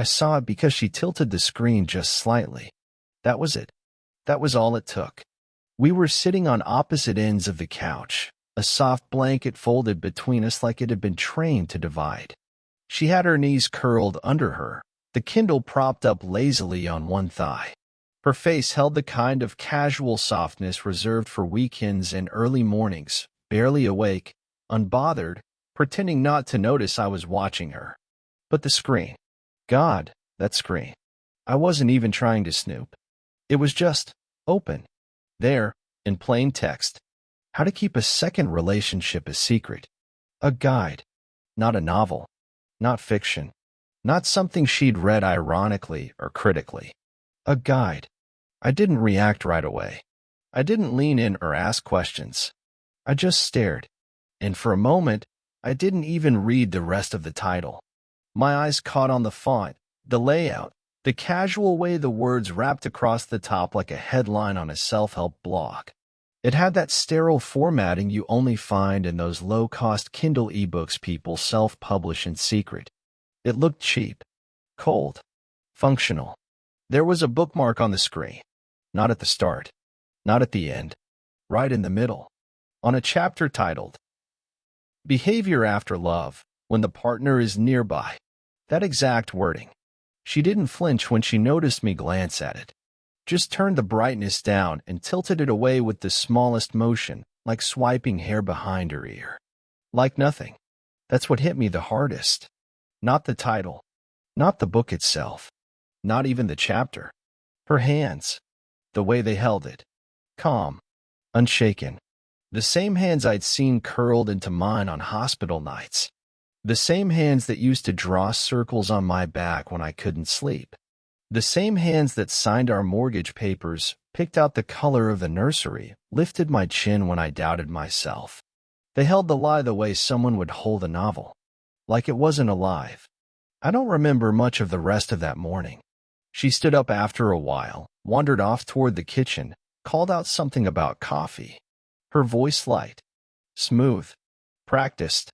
I saw it because she tilted the screen just slightly. That was it. That was all it took. We were sitting on opposite ends of the couch, a soft blanket folded between us like it had been trained to divide. She had her knees curled under her, the Kindle propped up lazily on one thigh. Her face held the kind of casual softness reserved for weekends and early mornings, barely awake, unbothered, pretending not to notice I was watching her. But the screen. God, that screen. I wasn't even trying to snoop. It was just open. There, in plain text. How to keep a second relationship a secret. A guide. Not a novel. Not fiction. Not something she'd read ironically or critically. A guide. I didn't react right away. I didn't lean in or ask questions. I just stared. And for a moment, I didn't even read the rest of the title. My eyes caught on the font, the layout, the casual way the words wrapped across the top like a headline on a self-help blog. It had that sterile formatting you only find in those low-cost Kindle ebooks people self-publish in secret. It looked cheap, cold, functional. There was a bookmark on the screen. Not at the start, not at the end, right in the middle, on a chapter titled, Behavior After Love, When the Partner is Nearby. That exact wording. She didn't flinch when she noticed me glance at it. Just turned the brightness down and tilted it away with the smallest motion, like swiping hair behind her ear. Like nothing. That's what hit me the hardest. Not the title. Not the book itself. Not even the chapter. Her hands. The way they held it. Calm. Unshaken. The same hands I'd seen curled into mine on hospital nights. The same hands that used to draw circles on my back when I couldn't sleep. The same hands that signed our mortgage papers, picked out the color of the nursery, lifted my chin when I doubted myself. They held the lie the way someone would hold a novel. Like it wasn't alive. I don't remember much of the rest of that morning. She stood up after a while, wandered off toward the kitchen, called out something about coffee. Her voice light, smooth, practiced.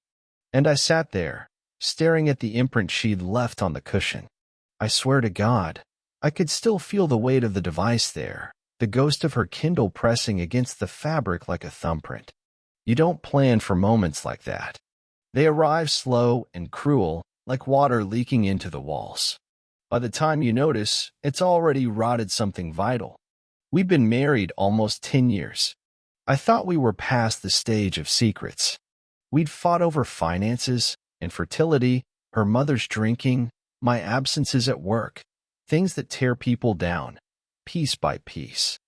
And I sat there, staring at the imprint she'd left on the cushion. I swear to God, I could still feel the weight of the device there, the ghost of her Kindle pressing against the fabric like a thumbprint. You don't plan for moments like that. They arrive slow and cruel, like water leaking into the walls. By the time you notice, it's already rotted something vital. We'd been married almost 10 years. I thought we were past the stage of secrets. We'd fought over finances, infertility, her mother's drinking, my absences at work, things that tear people down, piece by piece.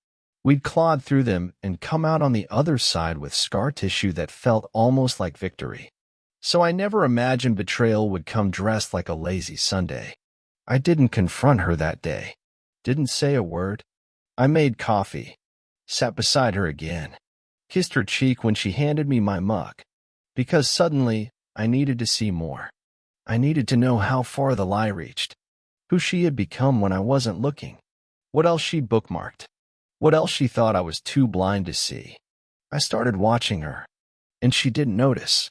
We'd clawed through them and come out on the other side with scar tissue that felt almost like victory. So I never imagined betrayal would come dressed like a lazy Sunday. I didn't confront her that day. Didn't say a word. I made coffee. Sat beside her again. Kissed her cheek when she handed me my mug. Because suddenly, I needed to see more. I needed to know how far the lie reached. Who she had become when I wasn't looking. What else she'd bookmarked. What else she thought I was too blind to see. I started watching her. And she didn't notice.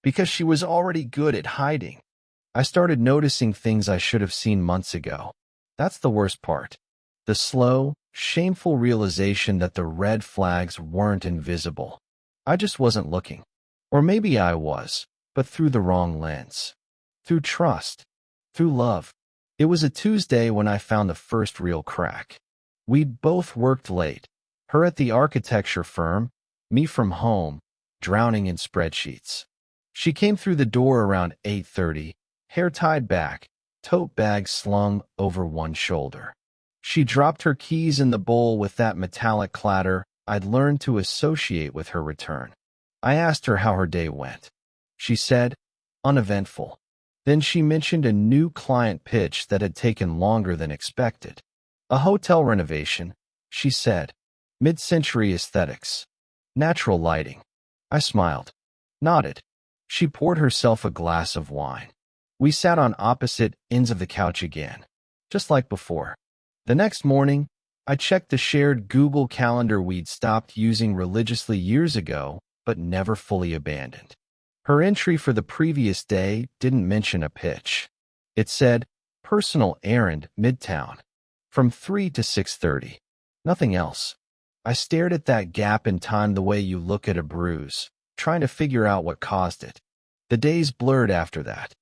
Because she was already good at hiding. I started noticing things I should have seen months ago. That's the worst part. The slow, shameful realization that the red flags weren't invisible. I just wasn't looking. Or maybe I was, but through the wrong lens. Through trust. Through love. It was a Tuesday when I found the first real crack. We'd both worked late. Her at the architecture firm, me from home, drowning in spreadsheets. She came through the door around 8:30, hair tied back, tote bag slung over one shoulder. She dropped her keys in the bowl with that metallic clatter I'd learned to associate with her return. I asked her how her day went. She said, uneventful. Then she mentioned a new client pitch that had taken longer than expected. A hotel renovation, she said. Mid-century aesthetics. Natural lighting. I smiled. Nodded. She poured herself a glass of wine. We sat on opposite ends of the couch again, just like before. The next morning, I checked the shared Google Calendar we'd stopped using religiously years ago, but never fully abandoned. Her entry for the previous day didn't mention a pitch. It said, Personal errand, Midtown. From 3 to 6:30. Nothing else. I stared at that gap in time the way you look at a bruise, trying to figure out what caused it. The days blurred after that.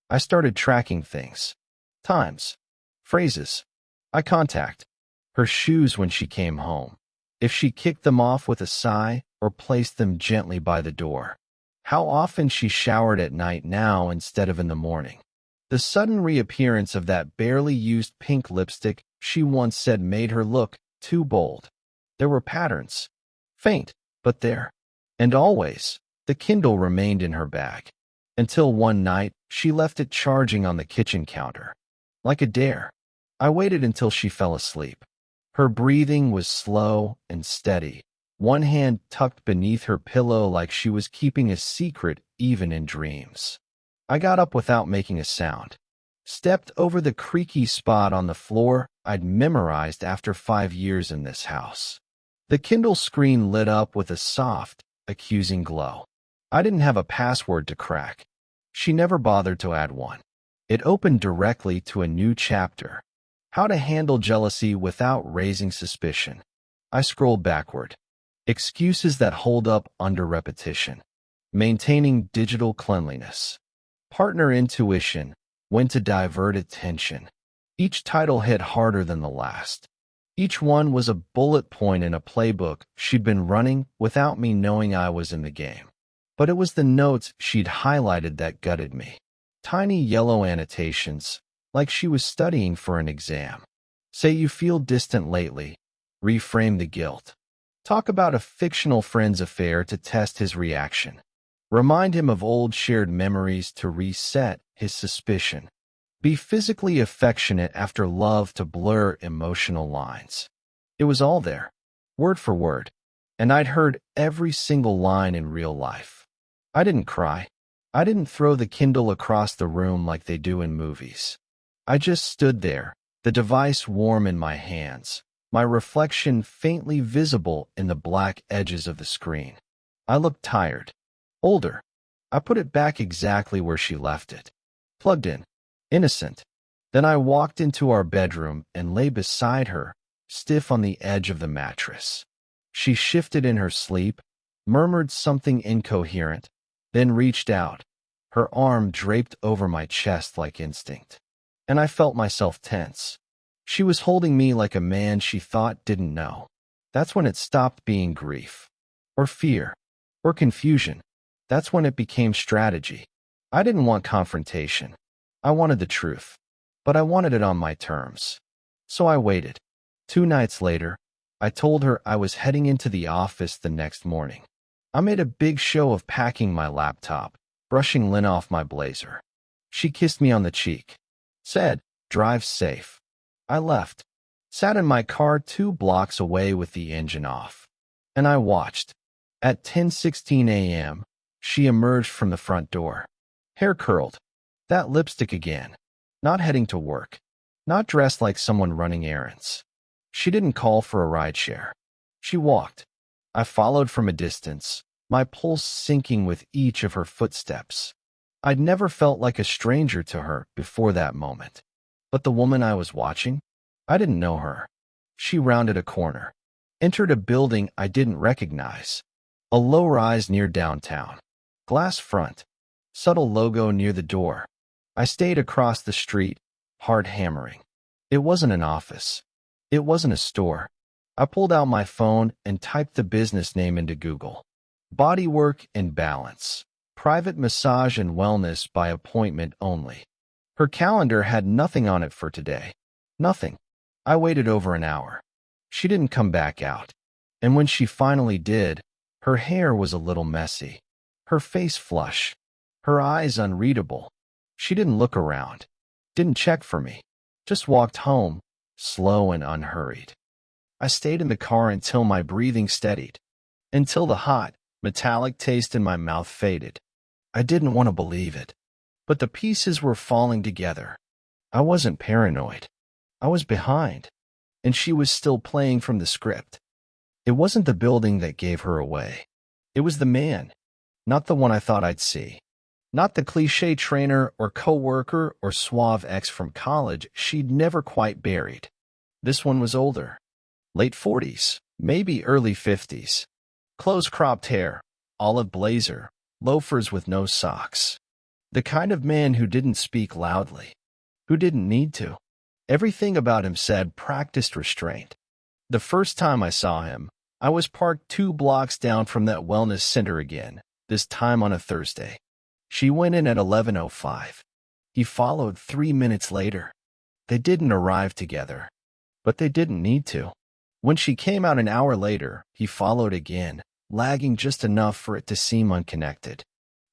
I started tracking things. Times. Phrases. Eye contact. Her shoes when she came home. If she kicked them off with a sigh or placed them gently by the door. How often she showered at night now instead of in the morning. The sudden reappearance of that barely used pink lipstick she once said made her look too bold. There were patterns. Faint, but there. And always, the Kindle remained in her bag. Until one night, she left it charging on the kitchen counter. Like a dare. I waited until she fell asleep. Her breathing was slow and steady, one hand tucked beneath her pillow like she was keeping a secret even in dreams. I got up without making a sound, stepped over the creaky spot on the floor I'd memorized after 5 years in this house. The Kindle screen lit up with a soft, accusing glow. I didn't have a password to crack. She never bothered to add one. It opened directly to a new chapter. How to handle jealousy without raising suspicion. I scrolled backward. Excuses that hold up under repetition. Maintaining digital cleanliness. Partner intuition. When to divert attention. Each title hit harder than the last. Each one was a bullet point in a playbook she'd been running without me knowing I was in the game. But it was the notes she'd highlighted that gutted me. Tiny yellow annotations, like she was studying for an exam. Say you feel distant lately. Reframe the guilt. Talk about a fictional friend's affair to test his reaction. Remind him of old shared memories to reset his suspicion. Be physically affectionate after love to blur emotional lines. It was all there, word for word, and I'd heard every single line in real life. I didn't cry. I didn't throw the Kindle across the room like they do in movies. I just stood there, the device warm in my hands, my reflection faintly visible in the black edges of the screen. I looked tired. Older. I put it back exactly where she left it. Plugged in. Innocent. Then I walked into our bedroom and lay beside her, stiff on the edge of the mattress. She shifted in her sleep, murmured something incoherent, then reached out, her arm draped over my chest like instinct. And I felt myself tense. She was holding me like a man she thought didn't know. That's when it stopped being grief. Or fear. Or confusion. That's when it became strategy. I didn't want confrontation. I wanted the truth. But I wanted it on my terms. So I waited. 2 nights later, I told her I was heading into the office the next morning. I made a big show of packing my laptop, brushing lint off my blazer. She kissed me on the cheek. Said, "Drive safe." I left. Sat in my car 2 blocks away with the engine off. And I watched. At 10:16 a.m., she emerged from the front door. Hair curled. That lipstick again. Not heading to work. Not dressed like someone running errands. She didn't call for a rideshare. She walked. I followed from a distance, my pulse sinking with each of her footsteps. I'd never felt like a stranger to her before that moment. But the woman I was watching? I didn't know her. She rounded a corner. Entered a building I didn't recognize. A low-rise near downtown. Glass front. Subtle logo near the door. I stayed across the street, hard hammering. It wasn't an office. It wasn't a store. I pulled out my phone and typed the business name into Google. Bodywork and Balance. Private massage and wellness by appointment only. Her calendar had nothing on it for today. Nothing. I waited over an hour. She didn't come back out. And when she finally did, her hair was a little messy. Her face flush. Her eyes unreadable. She didn't look around. Didn't check for me. Just walked home, slow and unhurried. I stayed in the car until my breathing steadied. Until the hot, metallic taste in my mouth faded. I didn't want to believe it. But the pieces were falling together. I wasn't paranoid. I was behind. And she was still playing from the script. It wasn't the building that gave her away. It was the man. Not the one I thought I'd see. Not the cliché trainer or coworker or suave ex from college she'd never quite buried. This one was older. Late 40s, maybe early 50s. Close-cropped hair, olive blazer, loafers with no socks. The kind of man who didn't speak loudly, who didn't need to. Everything about him said practiced restraint. The first time I saw him, I was parked 2 blocks down from that wellness center again, this time on a Thursday. She went in at 11:05. He followed 3 minutes later. They didn't arrive together, but they didn't need to. When she came out an hour later, he followed again, lagging just enough for it to seem unconnected.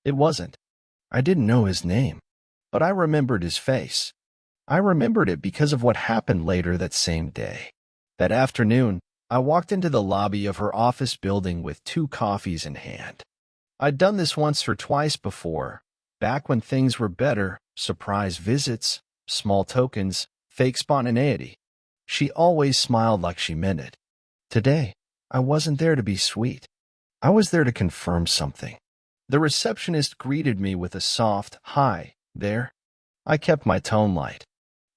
It wasn't. I didn't know his name, but I remembered his face. I remembered it because of what happened later that same day. That afternoon, I walked into the lobby of her office building with 2 coffees in hand. I'd done this once or twice before, back when things were better, surprise visits, small tokens, fake spontaneity. She always smiled like she meant it. Today, I wasn't there to be sweet. I was there to confirm something. The receptionist greeted me with a soft, "Hi, there." I kept my tone light.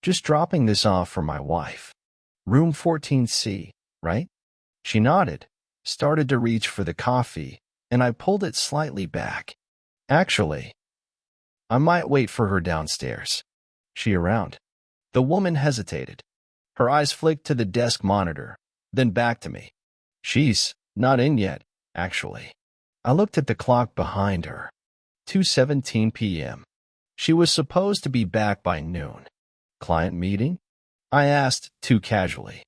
"Just dropping this off for my wife. Room 14C, right?" She nodded, started to reach for the coffee, and I pulled it slightly back. "Actually, I might wait for her downstairs." "She around?" The woman hesitated. Her eyes flicked to the desk monitor, then back to me. "She's not in yet, actually." I looked at the clock behind her. 2:17 p.m. She was supposed to be back by noon. "Client meeting?" I asked, too casually.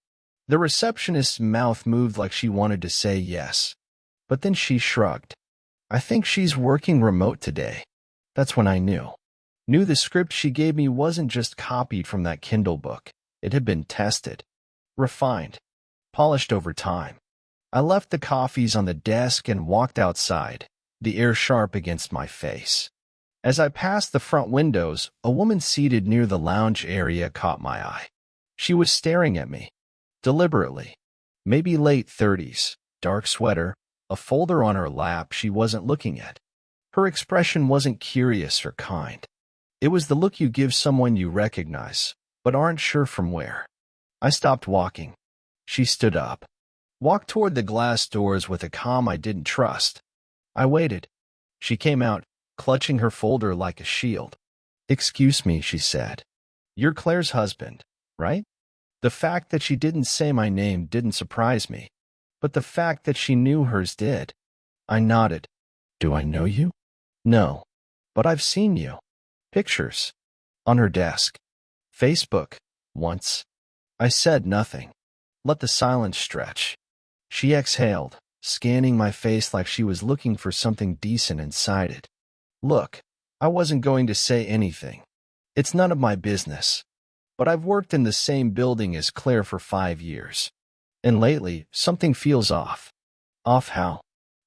The receptionist's mouth moved like she wanted to say yes, but then she shrugged. "I think she's working remote today." That's when I knew. Knew the script she gave me wasn't just copied from that Kindle book. It had been tested, refined, polished over time. I left the coffees on the desk and walked outside, the air sharp against my face. As I passed the front windows, a woman seated near the lounge area caught my eye. She was staring at me, deliberately. Maybe late 30s, dark sweater, a folder on her lap she wasn't looking at. Her expression wasn't curious or kind. It was the look you give someone you recognize, but aren't sure from where. I stopped walking. She stood up, walked toward the glass doors with a calm I didn't trust. I waited. She came out, clutching her folder like a shield. "Excuse me," she said. "You're Claire's husband, right?" The fact that she didn't say my name didn't surprise me, but the fact that she knew hers did. I nodded. "Do I know you?" "No, but I've seen you. Pictures. On her desk. Facebook. Once." I said nothing. Let the silence stretch. She exhaled, scanning my face like she was looking for something decent inside it. "Look, I wasn't going to say anything. It's none of my business. But I've worked in the same building as Claire for 5 years. And lately, something feels off." "Off how?"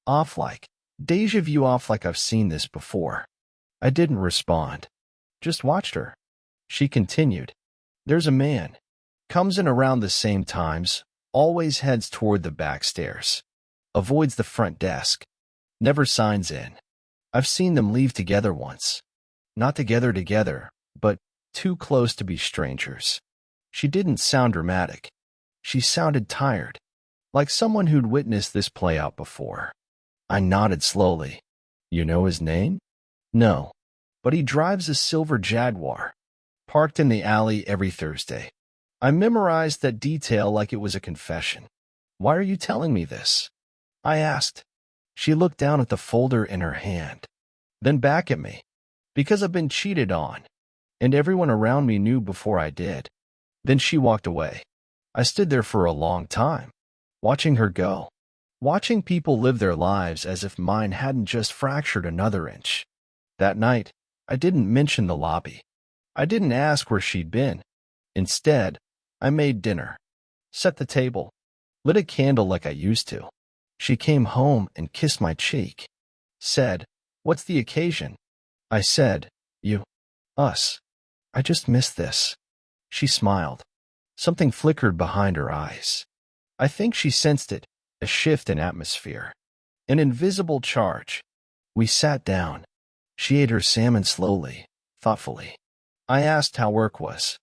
"Off like. Deja vu, off like I've seen this before." I didn't respond. Just watched her. She continued. "There's a man. Comes in around the same times, always heads toward the back stairs. Avoids the front desk. Never signs in. I've seen them leave together once. Not together, but too close to be strangers." She didn't sound dramatic. She sounded tired, like someone who'd witnessed this play out before. I nodded slowly. "You know his name?" "No, but he drives a silver Jaguar. Parked in the alley every Thursday." I memorized that detail like it was a confession. "Why are you telling me this?" I asked. She looked down at the folder in her hand, then back at me. "Because I've been cheated on, and everyone around me knew before I did." Then she walked away. I stood there for a long time, watching her go, watching people live their lives as if mine hadn't just fractured another inch. That night, I didn't mention the lobby. I didn't ask where she'd been. Instead, I made dinner, set the table, lit a candle like I used to. She came home and kissed my cheek. Said, "What's the occasion?" I said, "You, us. I just missed this." She smiled. Something flickered behind her eyes. I think she sensed it, a shift in atmosphere. An invisible charge. We sat down. She ate her salmon slowly, thoughtfully. I asked how work was.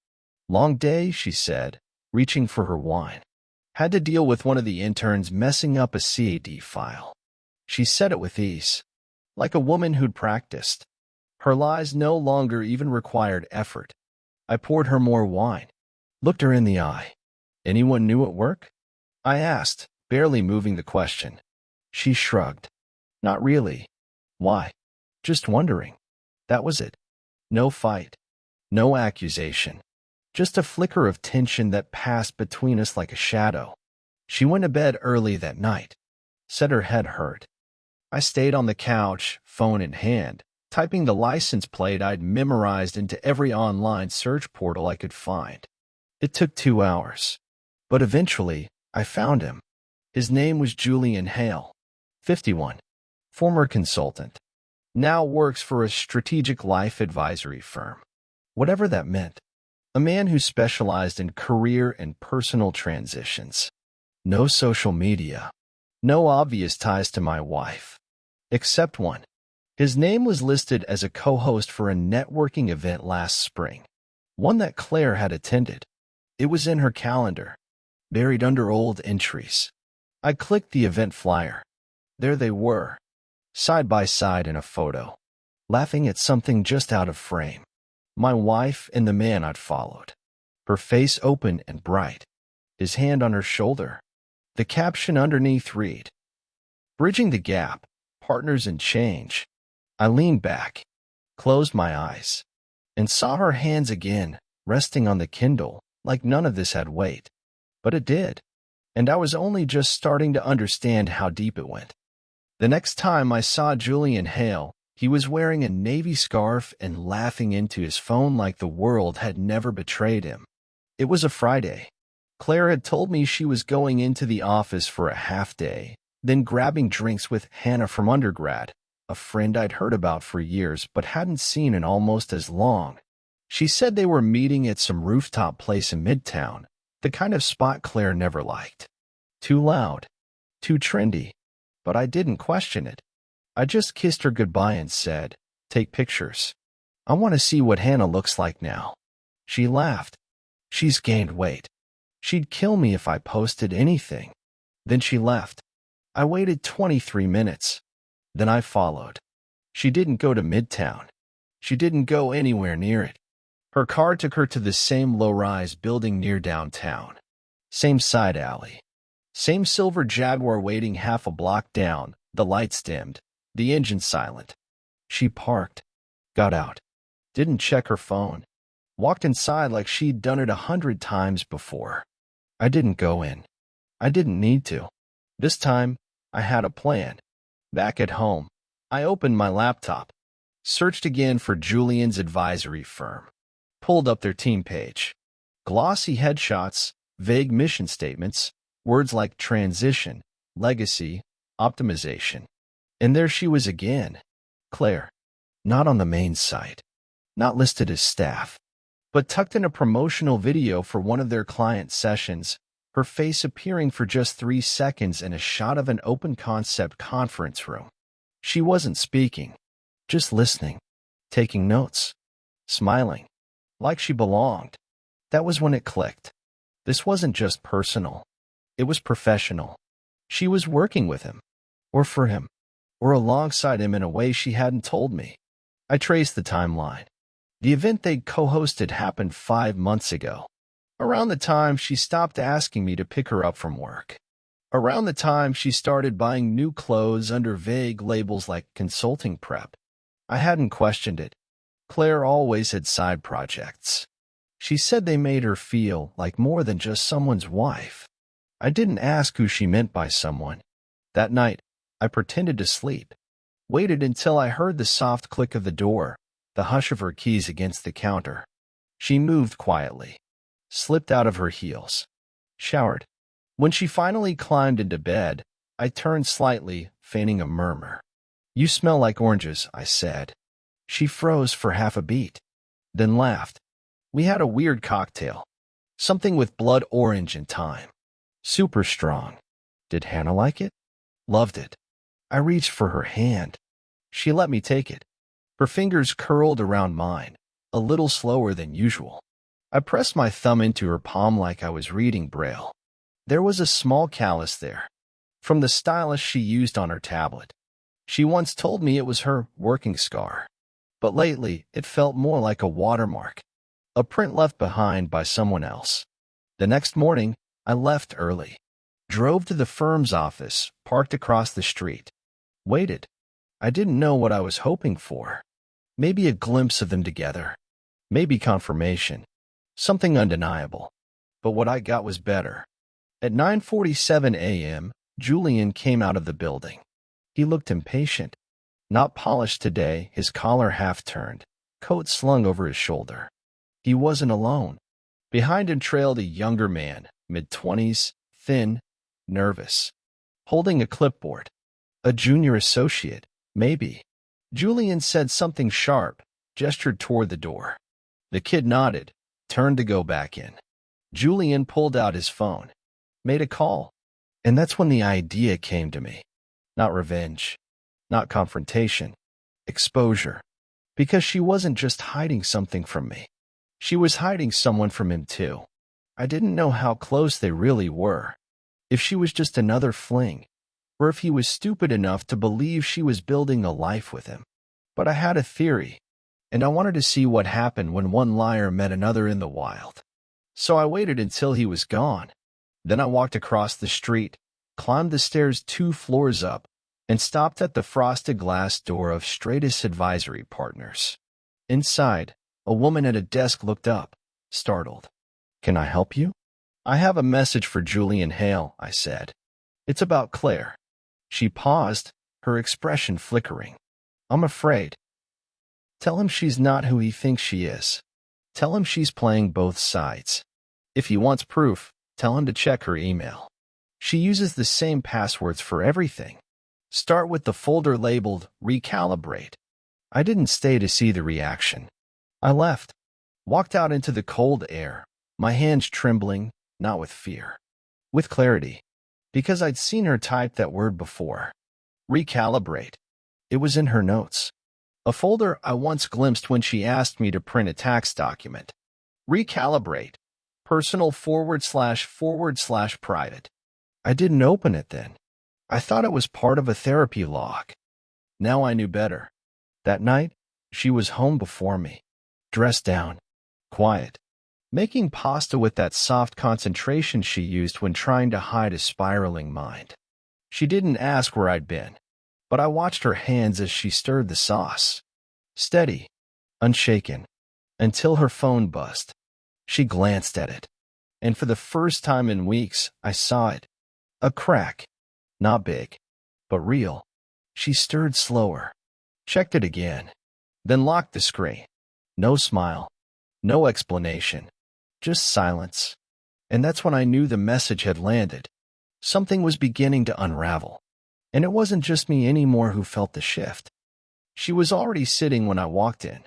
Long day, she said, reaching for her wine. Had to deal with one of the interns messing up a CAD file. She said it with ease, like a woman who'd practiced. Her lies no longer even required effort. I poured her more wine, looked her in the eye. Anyone new at work? I asked, barely moving the question. She shrugged. Not really. Why? Just wondering. That was it. No fight. No accusation. Just a flicker of tension that passed between us like a shadow. She went to bed early that night. Said her head hurt. I stayed on the couch, phone in hand, typing the license plate I'd memorized into every online search portal I could find. It took 2 hours. But eventually, I found him. His name was Julian Hale, 51, former consultant. Now works for a strategic life advisory firm. Whatever that meant. A man who specialized in career and personal transitions. No social media. No obvious ties to my wife. Except one. His name was listed as a co-host for a networking event last spring. One that Claire had attended. It was in her calendar, buried under old entries. I clicked the event flyer. There they were, side by side in a photo, laughing at something just out of frame. My wife and the man I'd followed. Her face open and bright, his hand on her shoulder. The caption underneath read, "Bridging the gap, partners in change." I leaned back, closed my eyes, and saw her hands again, resting on the Kindle, like none of this had weight. But it did, and I was only just starting to understand how deep it went. The next time I saw Julian Hale, he was wearing a navy scarf and laughing into his phone like the world had never betrayed him. It was a Friday. Claire had told me she was going into the office for a half day, then grabbing drinks with Hannah from undergrad, a friend I'd heard about for years but hadn't seen in almost as long. She said they were meeting at some rooftop place in Midtown, the kind of spot Claire never liked. Too loud, too trendy, but I didn't question it. I just kissed her goodbye and said, "Take pictures. I want to see what Hannah looks like now." She laughed. She's gained weight. She'd kill me if I posted anything. Then she left. I waited 23 minutes. Then I followed. She didn't go to Midtown. She didn't go anywhere near it. Her car took her to the same low-rise building near downtown. Same side alley. Same silver Jaguar waiting half a block down, the lights dimmed, the engine silent. She parked, got out, didn't check her phone, walked inside like she'd done it 100 times before. I didn't go in. I didn't need to. This time, I had a plan. Back at home, I opened my laptop, searched again for Julian's advisory firm, pulled up their team page. Glossy headshots, vague mission statements, words like transition, legacy, optimization. And there she was again, Claire. Not on the main site, not listed as staff, but tucked in a promotional video for one of their client sessions, her face appearing for just 3 seconds in a shot of an open-concept conference room. She wasn't speaking, just listening, taking notes, smiling, like she belonged. That was when it clicked. This wasn't just personal. It was professional. She was working with him, or for him, or alongside him in a way she hadn't told me. I traced the timeline. The event they'd co-hosted happened 5 months ago. Around the time she stopped asking me to pick her up from work. Around the time she started buying new clothes under vague labels like consulting prep. I hadn't questioned it. Claire always had side projects. She said they made her feel like more than just someone's wife. I didn't ask who she meant by someone. That night, I pretended to sleep. Waited until I heard the soft click of the door, the hush of her keys against the counter. She moved quietly, slipped out of her heels, showered. When she finally climbed into bed, I turned slightly, feigning a murmur. "You smell like oranges," I said. She froze for half a beat, then laughed. We had a weird cocktail, something with blood orange and thyme. Super strong. Did Hannah like it? Loved it. I reached for her hand. She let me take it. Her fingers curled around mine, a little slower than usual. I pressed my thumb into her palm like I was reading Braille. There was a small callus there, from the stylus she used on her tablet. She once told me it was her working scar, but lately it felt more like a watermark, a print left behind by someone else. The next morning, I left early, drove to the firm's office, parked across the street, waited. I didn't know what I was hoping for. Maybe a glimpse of them together, maybe confirmation, something undeniable. But what I got was better. At 9:47 a.m., Julian came out of the building. He looked impatient, not polished today, his collar half-turned, coat slung over his shoulder. He wasn't alone. Behind him trailed a younger man, mid-20s, thin, nervous, holding a clipboard. A junior associate, maybe. Julian said something sharp, gestured toward the door. The kid nodded, turned to go back in. Julian pulled out his phone, made a call, and that's when the idea came to me. Not revenge, not confrontation, exposure. Because she wasn't just hiding something from me. She was hiding someone from him too. I didn't know how close they really were. If she was just another fling, or if he was stupid enough to believe she was building a life with him. But I had a theory, and I wanted to see what happened when one liar met another in the wild. So I waited until he was gone. Then I walked across the street, climbed the stairs 2 floors up, and stopped at the frosted glass door of Stratus Advisory Partners. Inside, a woman at a desk looked up, startled. "Can I help you?" "I have a message for Julian Hale," I said. "It's about Claire." She paused, her expression flickering. "I'm afraid." "Tell him she's not who he thinks she is. Tell him she's playing both sides. If he wants proof, tell him to check her email. She uses the same passwords for everything. Start with the folder labeled Recalibrate." I didn't stay to see the reaction. I left, walked out into the cold air, my hands trembling, not with fear, with clarity, because I'd seen her type that word before. Recalibrate. It was in her notes. A folder I once glimpsed when she asked me to print a tax document. Recalibrate. Personal / private. I didn't open it then. I thought it was part of a therapy log. Now I knew better. That night, she was home before me, dressed down, quiet, making pasta with that soft concentration she used when trying to hide a spiraling mind. She didn't ask where I'd been, but I watched her hands as she stirred the sauce. Steady, unshaken, until her phone buzzed. She glanced at it, and for the first time in weeks, I saw it. A crack. Not big, but real. She stirred slower, checked it again, then locked the screen. No smile, no explanation, just silence. And that's when I knew the message had landed. Something was beginning to unravel. And it wasn't just me anymore who felt the shift. She was already sitting when I walked in,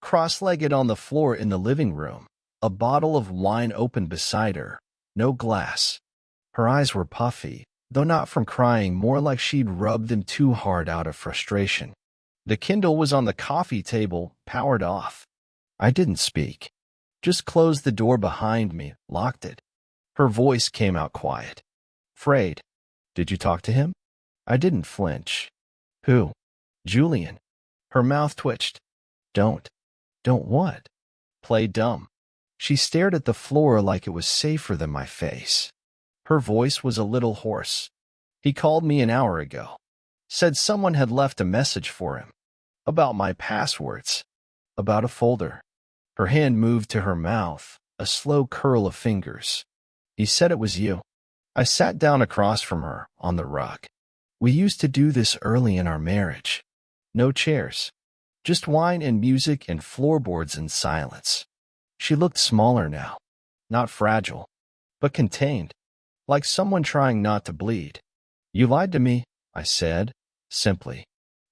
cross-legged on the floor in the living room, a bottle of wine open beside her, no glass. Her eyes were puffy, though not from crying, more like she'd rubbed them too hard out of frustration. The Kindle was on the coffee table, powered off. I didn't speak, just closed the door behind me, locked it. Her voice came out quiet. "Frayed. Did you talk to him?" I didn't flinch. "Who?" "Julian." Her mouth twitched. Don't what?" "Play dumb." She stared at the floor like it was safer than my face. Her voice was a little hoarse. "He called me an hour ago. Said someone had left a message for him. About my passwords. About a folder." Her hand moved to her mouth, a slow curl of fingers. "He said it was you." I sat down across from her, on the rug. We used to do this early in our marriage. No chairs. Just wine and music and floorboards and silence. She looked smaller now. Not fragile, but contained. Like someone trying not to bleed. "You lied to me," I said, simply.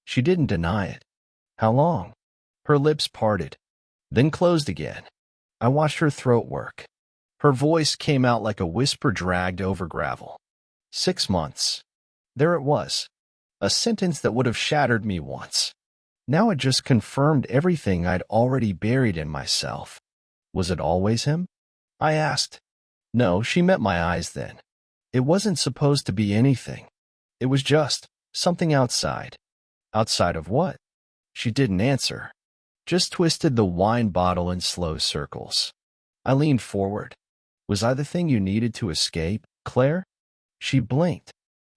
She didn't deny it. "How long?" Her lips parted, then closed again. I watched her throat work. Her voice came out like a whisper dragged over gravel. 6 months. There it was. A sentence that would have shattered me once. Now it just confirmed everything I'd already buried in myself. Was it always him? I asked. No, she met my eyes then. It wasn't supposed to be anything. It was just something outside. Outside of what? She didn't answer. Just twisted the wine bottle in slow circles. I leaned forward. Was I the thing you needed to escape, Claire? She blinked.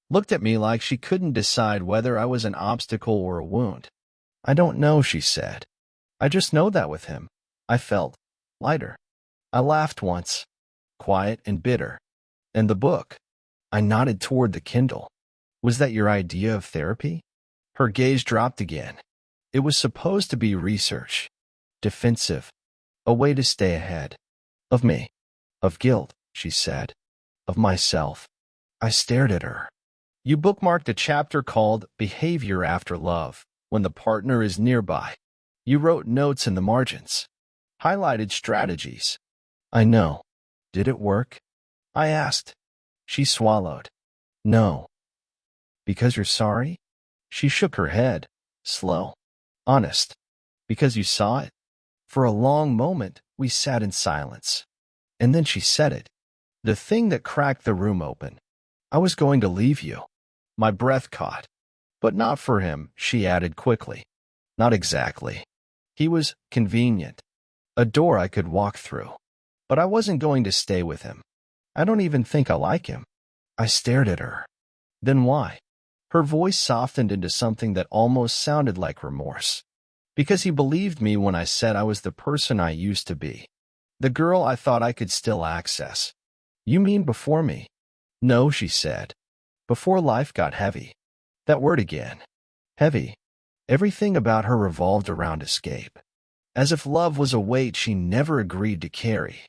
Looked at me like she couldn't decide whether I was an obstacle or a wound. I don't know, she said. I just know that with him. I felt lighter. I laughed once, quiet and bitter. And the book? I nodded toward the Kindle. Was that your idea of therapy? Her gaze dropped again. It was supposed to be research. Defensive. A way to stay ahead. Of me. Of guilt, she said. Of myself. I stared at her. You bookmarked a chapter called Behavior After Love, when the partner is nearby. You wrote notes in the margins. Highlighted strategies. I know. Did it work? I asked. She swallowed. No. Because you're sorry? She shook her head. Slow. Honest. Because you saw it? For a long moment, we sat in silence. And then she said it. The thing that cracked the room open. I was going to leave you. My breath caught. But not for him, she added quickly. Not exactly. He was convenient. A door I could walk through. But I wasn't going to stay with him. I don't even think I like him. I stared at her. Then why? Her voice softened into something that almost sounded like remorse. Because he believed me when I said I was the person I used to be. The girl I thought I could still access. You mean before me? No, she said. Before life got heavy. That word again. Heavy. Everything about her revolved around escape. As if love was a weight she never agreed to carry.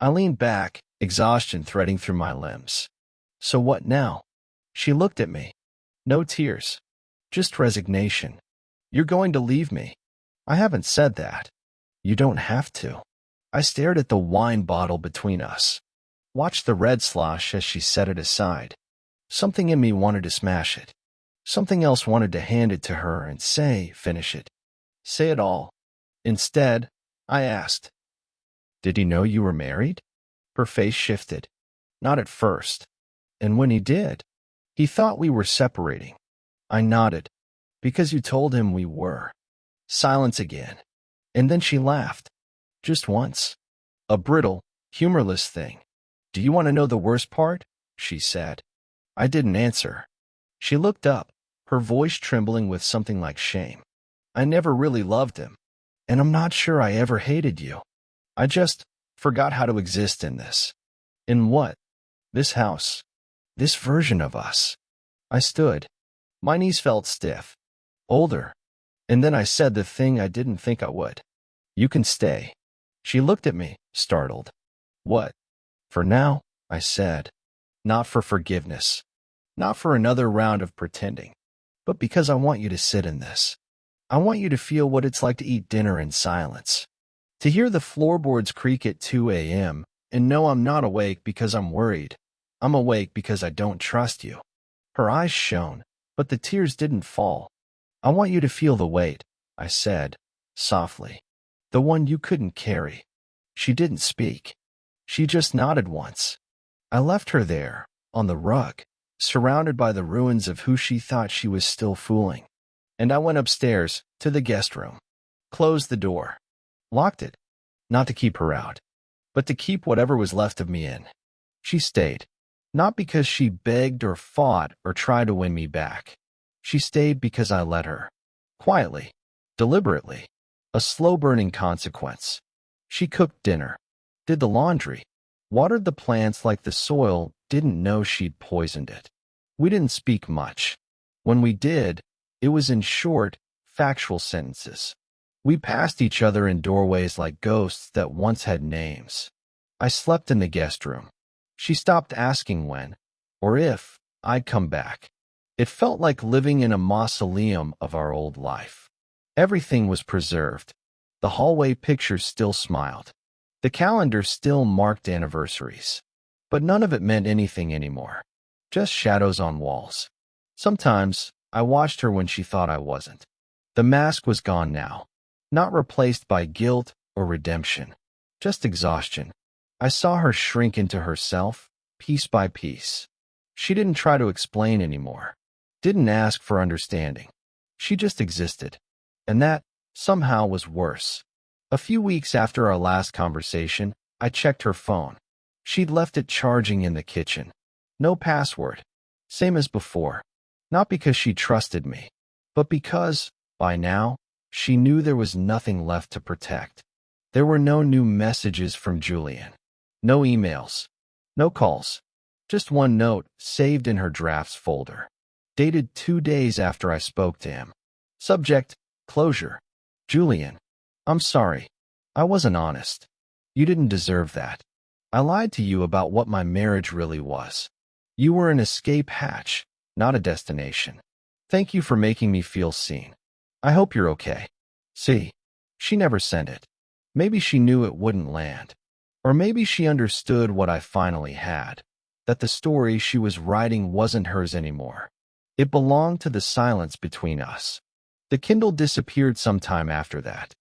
I leaned back, exhaustion threading through my limbs. So what now? She looked at me. No tears. Just resignation. You're going to leave me. I haven't said that. You don't have to. I stared at the wine bottle between us. Watched the red slosh as she set it aside. Something in me wanted to smash it. Something else wanted to hand it to her and finish it. Say it all. Instead, I asked, did he know you were married? Her face shifted. Not at first. And when he did, he thought we were separating. I nodded. Because you told him we were. Silence again. And then she laughed. Just once. A brittle, humorless thing. Do you want to know the worst part? She said. I didn't answer. She looked up, her voice trembling with something like shame. I never really loved him. And I'm not sure I ever hated you. I just forgot how to exist in this. In what? This house. This version of us. I stood. My knees felt stiff. Older. And then I said the thing I didn't think I would. You can stay. She looked at me, startled. What? For now, I said. Not for forgiveness. Not for another round of pretending. But because I want you to sit in this. I want you to feel what it's like to eat dinner in silence. To hear the floorboards creak at 2 a.m. and know I'm not awake because I'm worried. I'm awake because I don't trust you. Her eyes shone, but the tears didn't fall. I want you to feel the weight, I said, softly. The one you couldn't carry. She didn't speak. She just nodded once. I left her there, on the rug, surrounded by the ruins of who she thought she was still fooling. And I went upstairs, to the guest room. Closed the door. Locked it. Not to keep her out, but to keep whatever was left of me in. She stayed. Not because she begged or fought or tried to win me back. She stayed because I let her. Quietly. Deliberately. A slow-burning consequence. She cooked dinner. Did the laundry. Watered the plants like the soil didn't know she'd poisoned it. We didn't speak much. When we did, it was in short, factual sentences. We passed each other in doorways like ghosts that once had names. I slept in the guest room. She stopped asking when, or if, I'd come back. It felt like living in a mausoleum of our old life. Everything was preserved. The hallway pictures still smiled. The calendar still marked anniversaries. But none of it meant anything anymore. Just shadows on walls. Sometimes, I watched her when she thought I wasn't. The mask was gone now, not replaced by guilt or redemption, just exhaustion. I saw her shrink into herself, piece by piece. She didn't try to explain anymore, didn't ask for understanding. She just existed. And that, somehow, was worse. A few weeks after our last conversation, I checked her phone. She'd left it charging in the kitchen. No password. Same as before. Not because she trusted me, but because, by now, she knew there was nothing left to protect. There were no new messages from Julian. No emails. No calls. Just one note saved in her drafts folder. Dated 2 days after I spoke to him. Subject, closure. Julian, I'm sorry. I wasn't honest. You didn't deserve that. I lied to you about what my marriage really was. You were an escape hatch, not a destination. Thank you for making me feel seen. I hope you're okay. See, she never sent it. Maybe she knew it wouldn't land. Or maybe she understood what I finally had, that the story she was writing wasn't hers anymore. It belonged to the silence between us. The Kindle disappeared sometime after that.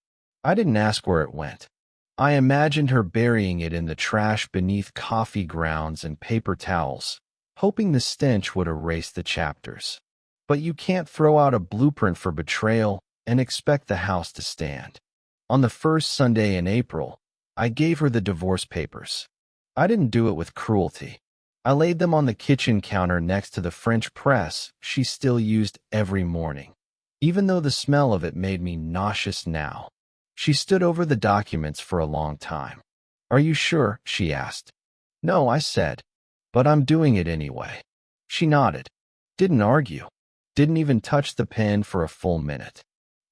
I didn't ask where it went. I imagined her burying it in the trash beneath coffee grounds and paper towels, hoping the stench would erase the chapters. But you can't throw out a blueprint for betrayal and expect the house to stand. On the first Sunday in April, I gave her the divorce papers. I didn't do it with cruelty. I laid them on the kitchen counter next to the French press she still used every morning, even though the smell of it made me nauseous now. She stood over the documents for a long time. Are you sure? She asked. No, I said. But I'm doing it anyway. She nodded. Didn't argue. Didn't even touch the pen for a full minute.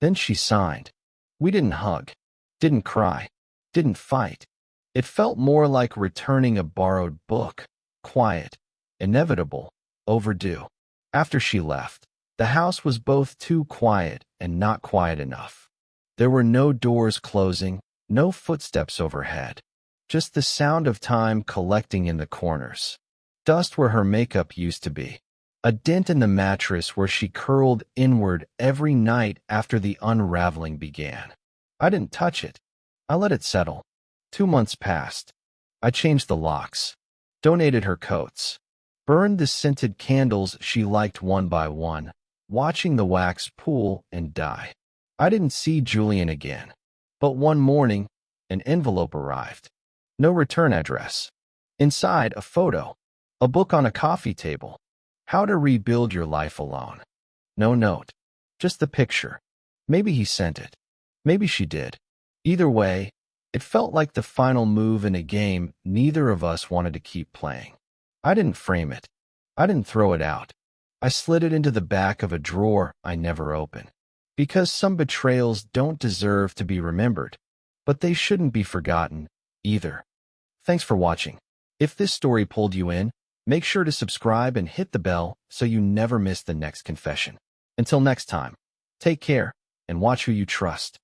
Then she signed. We didn't hug. Didn't cry. Didn't fight. It felt more like returning a borrowed book. Quiet. Inevitable. Overdue. After she left, the house was both too quiet and not quiet enough. There were no doors closing, no footsteps overhead. Just the sound of time collecting in the corners. Dust where her makeup used to be. A dent in the mattress where she curled inward every night after the unraveling began. I didn't touch it. I let it settle. 2 months passed. I changed the locks. Donated her coats. Burned the scented candles she liked one by one, watching the wax pool and die. I didn't see Julian again. But one morning, an envelope arrived. No return address. Inside, a photo. A book on a coffee table. How to Rebuild Your Life Alone. No note. Just the picture. Maybe he sent it. Maybe she did. Either way, it felt like the final move in a game neither of us wanted to keep playing. I didn't frame it. I didn't throw it out. I slid it into the back of a drawer I never opened. Because some betrayals don't deserve to be remembered, but they shouldn't be forgotten either. Thanks for watching. If this story pulled you in, make sure to subscribe and hit the bell so you never miss the next confession. Until next time, take care and watch who you trust.